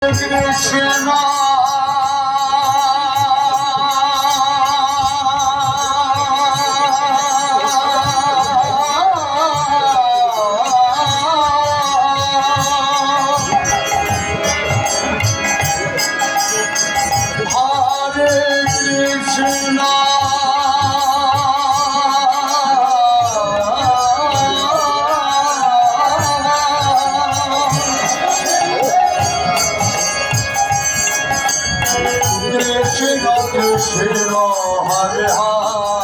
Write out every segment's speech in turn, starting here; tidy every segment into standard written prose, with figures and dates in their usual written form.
Krishna Hare Krishna Krishna Krishna Hare Hare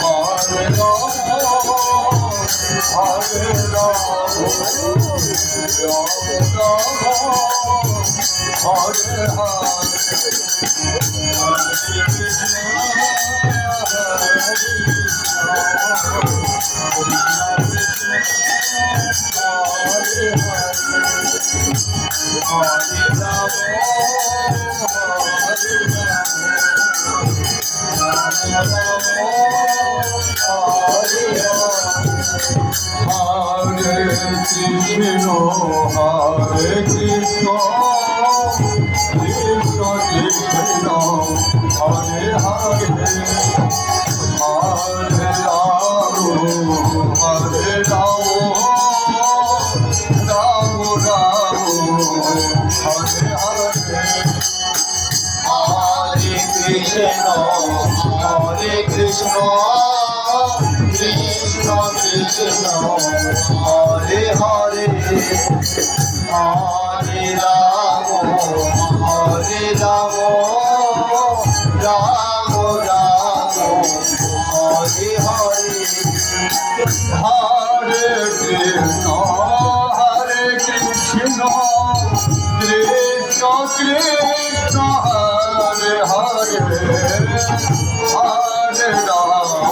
Hare Ram Hare Ram Hare Krishna Hare Krishna Krishna Krishna Hare Hare Hare Ram Hare Ram Ram Ram Hare Hare Hare Krishna Krishna Krishna Hare Hare Hare Ram Ram Ram Hare Hare Hare Krishna Krishna Krishna Hare Hare Hare Ram